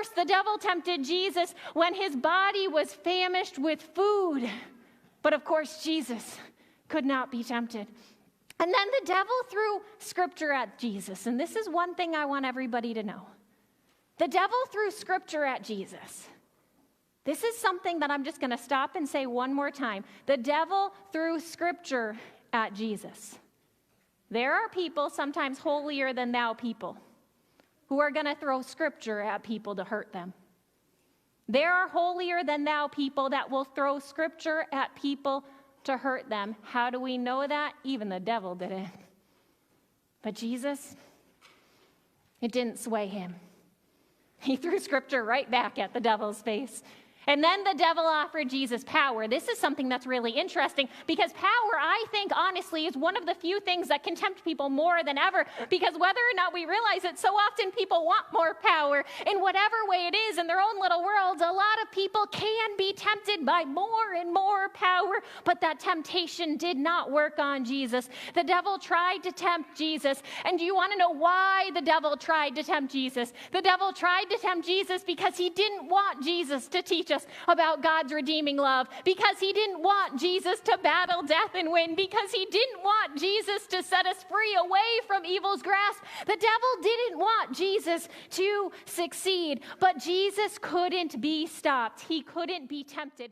First, the devil tempted Jesus when his body was famished with food. But of course, Jesus could not be tempted. And then the devil threw scripture at Jesus. And this is one thing I want everybody to know. The devil threw scripture at Jesus. This is something that I'm just going to stop and say one more time. The devil threw scripture at Jesus. There are people, sometimes holier than thou people, who are going to throw scripture at people to hurt them. There are holier than thou people that will throw scripture at people to hurt them. How do we know that? Even the devil did it. But Jesus, it didn't sway him. He threw scripture right back at the devil's face. And then the devil offered Jesus power. This is something that's really interesting because power, I think, honestly, is one of the few things that can tempt people more than ever, because whether or not we realize it, so often people want more power. In whatever way it is in their own little worlds, a lot of people can be tempted by more and more power, but that temptation did not work on Jesus. The devil tried to tempt Jesus. And do you want to know why the devil tried to tempt Jesus? The devil tried to tempt Jesus because he didn't want Jesus to teach us about God's redeeming love, because he didn't want Jesus to battle death and win, because he didn't want Jesus to set us free away from evil's grasp. The devil didn't want Jesus to succeed, but Jesus couldn't be stopped. He couldn't be tempted.